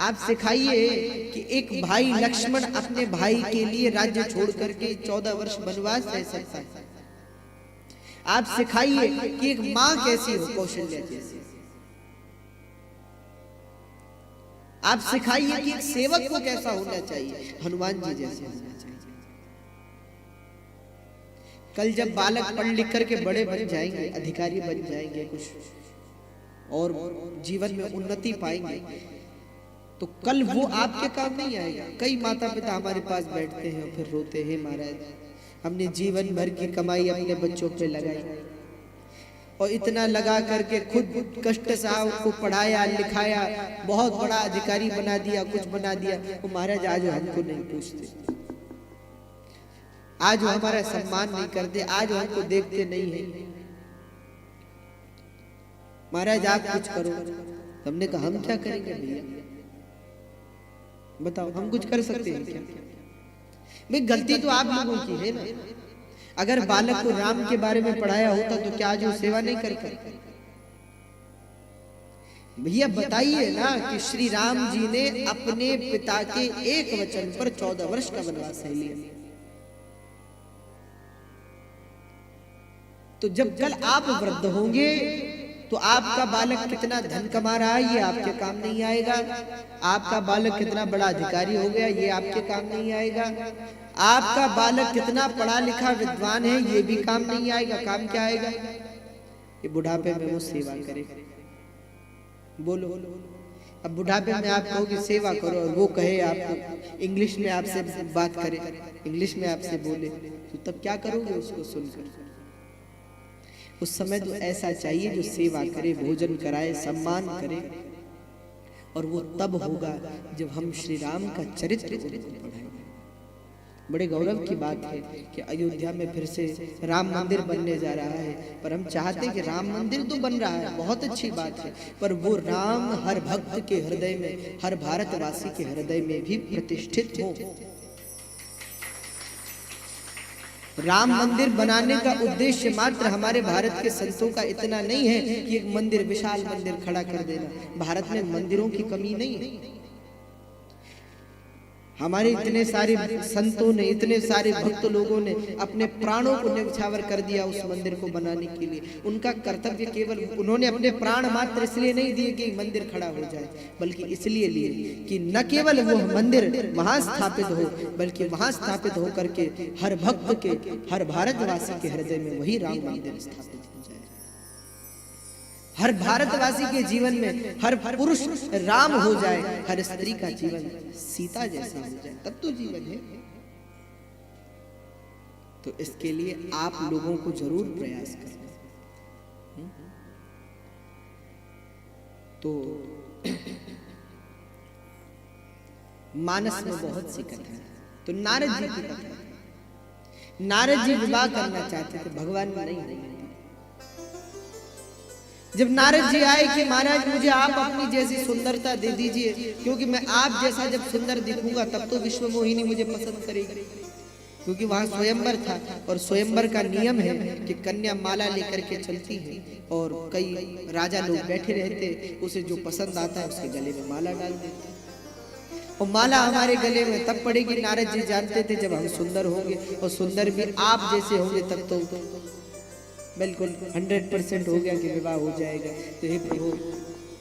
आप सिखाइए कि एक भाई लक्ष्मण अपने भाई के लिए राज्य छोड़ करके 14 वर्ष वनवास रह सकता है। आप सिखाइए कि एक मां कैसी हो, कौशल्या जैसी। आप सिखाइए कि एक सेवक को कैसा होना चाहिए, हनुमान जी जैसे होना चाहिए। कल जब बालक पढ़ लिख करके बड़े बन जाएंगे, अधिकारी बन जाएंगे, कुछ और जीवन में उन्नति पाएंगे, तो कल वो आपके काम नहीं आएगा। कई माता पिता हमारे पास बैठते हैं और फिर रोते हैं, महाराज हमने जीवन भर की कमाई अपने बच्चों पे लगाई और इतना लगा करके खुद कष्ट से उसको पढ़ाया लिखाया, बहुत बड़ा अधिकारी बना दिया, कुछ बना दिया, वो महाराज आज हमको नहीं पूछते, आज वो हमारा सम्मान नहीं करते, आज हमको देखते नहीं है। महाराज आप कुछ करो। हमने कहा हम क्या करेंगे भैया, बताओ हम कुछ कर सकते हैं क्या? भाई गलती तो आप लोगों की है ना। अगर बालक को राम के बारे में पढ़ाया होता तो क्या आज वो सेवा नहीं करता? भैया बताइए ना कि श्री राम जी ने अपने पिता के एक वचन पर 14 वर्ष का वनवास सह लिया। तो जब कल आप वृद्ध होंगे तो आपका बालक कितना धन कमा रहा है ये आपके काम नहीं आएगा। आपका बालक कितना बड़ा अधिकारी हो गया ये आपके काम नहीं आएगा। आपका बालक कितना पढ़ा लिखा विद्वान है ये भी काम नहीं आएगा। काम क्या आएगा? ये बुढ़ापे में वो सेवा करे। बोलो, अब बुढ़ापे में आप कहो कि सेवा करो और वो कहे आपको इंग्लिश में आपसे बात करे, इंग्लिश में आपसे बोले, तो तब क्या करोगे उसको सुनकर? उस समय तो ऐसा चाहिए जो सेवा करे, भोजन कराए, सम्मान करे, और वो तब होगा जब हम श्री राम का चरित्र पढ़ेंगे। बड़े गौरव की बात है कि अयोध्या में फिर से राम मंदिर बनने जा रहा है, पर हम चाहते हैं कि राम मंदिर तो बन रहा है, बहुत अच्छी बात है, पर वो राम हर भक्त के हृदय में, हर भारतवासी के हृदय में भी प्रतिष्ठित हो। राम मंदिर बनाने का उद्देश्य मात्र हमारे भारत के संतों का इतना नहीं है कि एक मंदिर, विशाल मंदिर खड़ा कर देना। भारत में मंदिरों की कमी नहीं है। हमारे इतने सारे संतों ने, इतने सारे भक्त लोगों ने अपने प्राणों को न्यौछावर कर दिया उस मंदिर को बनाने के लिए। उनका कर्तव्य केवल, उन्होंने अपने प्राण मात्र इसलिए नहीं दिए कि मंदिर खड़ा हो जाए, बल्कि इसलिए लिए कि न केवल वो मंदिर वहां स्थापित हो, बल्कि वहां स्थापित होकर के हर भक्त के, हर भारतवासी के हृदय में वही राम मंदिर स्थापित हो जाए। हर भारतवासी के जीवन में हर पुरुष राम हो जाए, हर स्त्री का जीवन सीता जैसा हो जाए, तब तो जीवन है। तो इसके लिए आप लोगों को जरूर प्रयास करना। तो मानस में बहुत सी कथा है। तो नारद जी की कथा, नारद जी विवाह करना चाहते थे, भगवान ने नहीं। जब नारद जी आए कि महाराज मुझे आप अपनी जैसी सुंदरता दे दीजिए, क्योंकि मैं आप जैसा जब सुंदर दिखूंगा तब तो विश्व मोहिनी मुझे पसंद करेगी। क्योंकि वहां स्वयंवर था और स्वयंवर का नियम है कि कन्या माला लेकर के चलती है और कई राजा लोग बैठे रहते, उसे जो पसंद आता है उसके गले में माला डाल देते। और माला हमारे गले में तब पड़ेगी, नारद जी जानते थे, जब हम सुंदर होंगे, और सुंदर भी आप जैसे होंगे, तब तो बिल्कुल 100% हो गया कि विवाह हो जाएगा। तो हे प्रभु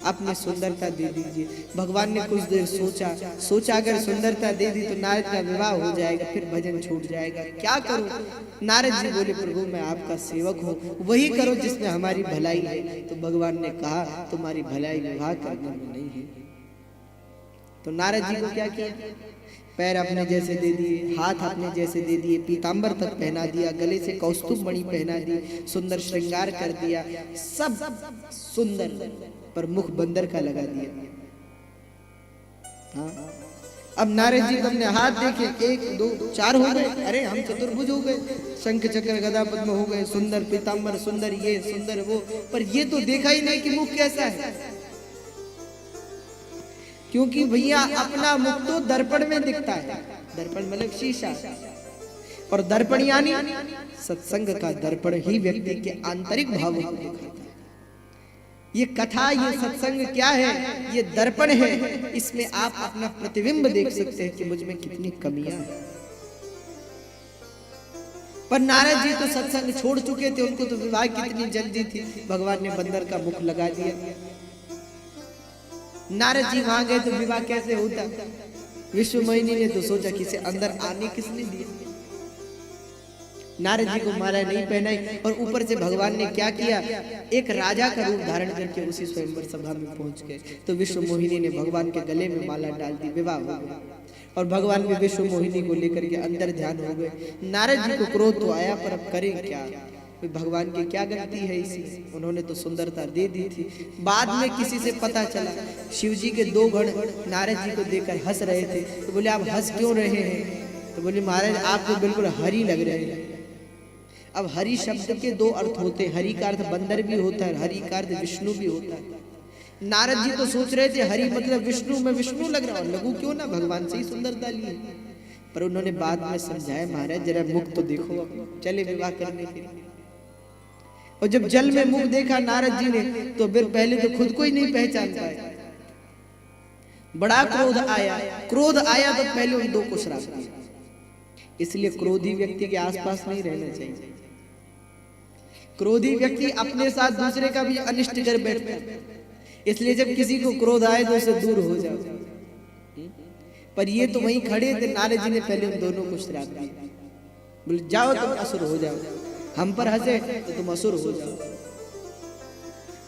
अपनी सुंदरता दे दीजिए। भगवान ने कुछ देर सोचा अगर सुंदरता दे दी तो नारद का विवाह हो जाएगा, फिर भजन छूट जाएगा, क्या करूं? नारद जी बोले प्रभु मैं आपका सेवक हूँ, वही करो जिसमें हमारी भलाई है। तो भगवान ने कहा तुम्हारी भलाई विवाह करने में नहीं है। तो नारद जी को क्या किया? पैर अपने जैसे दे दिए, हाथ अपने जैसे दे दिए, पीतांबर तक पहना दिया, गले से कौस्तुभ मणि पहना दी, सुंदर श्रृंगार कर दिया, सब सुंदर, पर मुख बंदर का लगा दिया। हाँ? अब नारद जी को अपने हाथ देखे, 1 2 4 हो गए, अरे हम चतुर्भुज हो गए, शंख चक्र गदा पद्म हो गए, सुंदर पीतांबर, सुंदर ये सुंदर वो, पर ये तो देखा ही नहीं कि मुख कैसा है। क्योंकि भैया अपना मुख तो दर्पण में दिखता है, दर्पण मतलब शीशा, और दर्पण यानी सत्संग का दर्पण ही व्यक्ति के आंतरिक भावों को दिखाता है। ये कथा, ये सत्संग क्या है? ये दर्पण है। इसमें आप अपना प्रतिबिंब देख सकते हैं कि मुझ में कितनी कमियां हैं। पर नारद जी तो सत्संग छोड़ चुके थे, उनको तो विवाह कितनी जल्दी थी। भगवान ने बंदर का मुख लगा दिया। नारद जी वहां गए तो विवाह कैसे होता? विश्व मोहिनी ने तो सोचा कि इसे अंदर आने किसने दिया? नारद जी को माला नहीं पहनाई और ऊपर से भगवान ने क्या किया, एक राजा का रूप धारण करके उसी स्वयंवर सभा में पहुंच गए। तो विश्व मोहिनी ने भगवान के गले में माला डाल दी, विवाह हो गया। और भगवान भी विश्व मोहिनी को लेकर के अंदर ध्यान हो गए। नारद जी को क्रोध तो आया, पर अब करें क्या? भगवान की क्या गलती है इसमें? उन्होंने तो सुंदरता दे दी थी। बाद में किसी से पता चला, शिव जी के दो गण नारद जी को देखकर हंस रहे थे। तो बोले आप हंस क्यों रहे हैं? तो बोले महाराज आप तो बिल्कुल हरि लग रहे हैं। अब हरि शब्द के दो अर्थ होते हैं, हरि का अर्थ बंदर भी होता है, हरि का अर्थ विष्णु भी होता है। नारद जी तो सोच रहे थे हरि मतलब विष्णु, में विष्णु लग रहा हूं, लगू क्यों ना, भगवान से ही सुंदरता ली। पर उन्होंने बाद में समझाया महाराज जरा मुख तो देखो, चले विवाह करने के लिए। और जब जल में मुख देखा नारद जी ने तो फिर पहले तो खुद को ही नहीं पहचान पाए, बड़ा क्रोध आया। क्रोध आया तो पहले उन दो को श्राप दिया। इसलिए क्रोधी व्यक्ति के आसपास नहीं रहना चाहिए। क्रोधी व्यक्ति अपने साथ दूसरे का भी अनिष्ट कर बैठता है। इसलिए जब किसी को क्रोध आए तो उससे दूर हो जाओ। पर ये तो वहीं खड़े थे, नारद जी ने पहले उन दोनों को श्राप दिया। बोले जाओ तुम असुर हो जाओ, हम पर हंसे तो तुम असुर हो जाओ।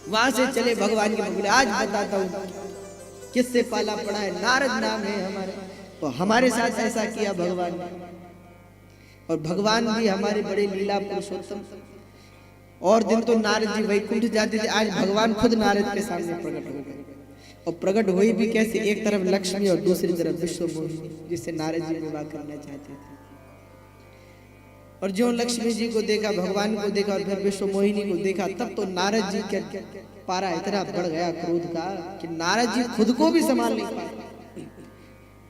वहां से चले भगवान के बोले आज बताता हूँ किससे पाला पड़ा है। नारद नाम है हमारे, तो हमारे साथ ऐसा किया भगवान ने। और भगवान भी हमारे बड़े लीला पुरुषोत्तम। और दिन तो नारद जी वैकुंठ जाते थे, आज भगवान खुद नारद के सामने प्रकट हो गए। और प्रकट हुई भी कैसे, एक तरफ लक्ष्मी और दूसरी तरफ विश्व मोहिनी, जिससे नारद जी विवाह करना चाहते थे। और जो लक्ष्मी जी को देखा, भगवान को देखा और फिर विश्व मोहिनी को देखा, तब तो नारद जी के पारा इतना बढ़ गया क्रोध का कि नारद जी खुद को भी संभाल नहीं पाए।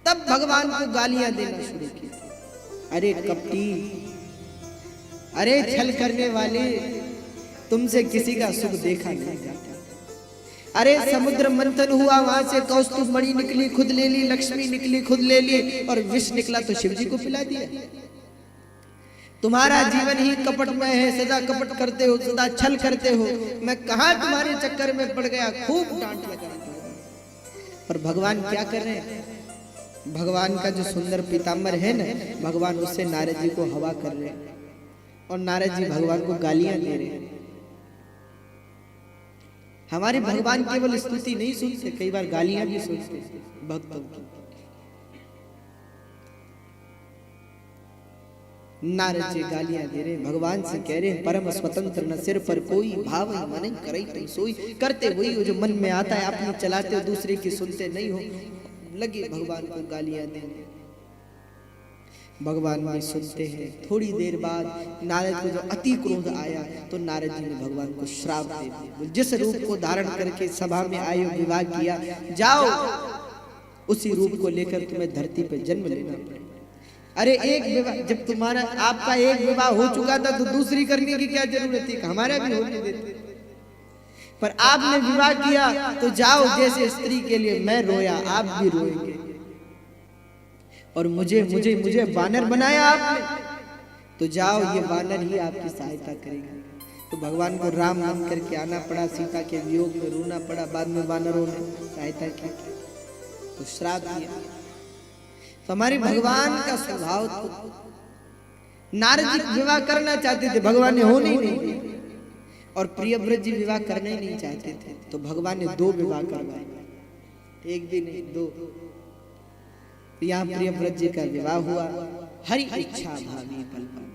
तब भगवान को गालियां देना शुरू की। अरे कपटी, अरे छल करने वाले, तुमसे किसी का सुख देखा नहीं जाता। अरे समुद्र मंथन हुआ, वहां से कौस्तुभ मणि निकली खुद ले ली, लक्ष्मी निकली खुद ले ली, और विष निकला तो शिव जी को पिला दिया। तुम्हारा जीवन ही कपटमय है, सदा कपट करते हो, सदा छल करते हो। मैं कहां तुम्हारे चक्कर में पड़ गया, खूब डांट लगा। और भगवान क्या कर रहे हैं? भगवान का जो सुंदर पीताम्बर है ना, भगवान उससे नारद जी को हवा कर रहे हैं। और नारद जी भगवान को गालियां दे रहे हैं। हमारे भगवान केवल स्तुति नहीं सुनते, कई बार गालियां भी सुनते भक्तों की। नारद जी गालियां दे रहे, भगवान से कह रहे हैं परम स्वतंत्र न सिर पर कोई, भाव मन करे तुम सोई। करते वही हो जो मन में आता है, अपनी चलाते हो, दूसरे की सुनते नहीं हो। लगे भगवान को गालियां देने। भगवान भी सुनते हैं। थोड़ी देर बाद नारद को जो अति क्रोध आया तो नारद जी ने भगवान को श्राप दे दिया। जिस रूप को धारण करके सभा में आए हो, विवाह किया, जाओ उसी रूप को लेकर तुम्हें धरती पर जन्म लेना पड़ेगा। अरे एक विवाह, जब तुम्हारा आपका एक विवाह हो चुका था तो दूसरी करने की क्या जरूरत थी? हमारा भी होने देते। पर आपने विवाह किया तो जाओ, जैसे स्त्री के लिए मैं रोया आप भी रोएंगे। और मुझे मुझे मुझे वानर बनाया आपने, तो जाओ ये वानर ही आपकी सहायता करेगा। तो भगवान को राम नाम करके आना पड़ा, सीता के वियोग में रोना पड़ा। बाद में वानरों ने सहायता की तो श्राप दिया। तो हमारे भगवान का स्वभाव तो, नारद जी विवाह करना चाहते थे, भगवान ने होने ही नहीं दिया। और प्रियव्रत जी विवाह करना ही नहीं चाहते थे, तो भगवान ने 2 विवाह करवाए, एक भी नहीं 2। यहाँ प्रियव्रत जी का विवाह हुआ। हरि इच्छा भावी पल पल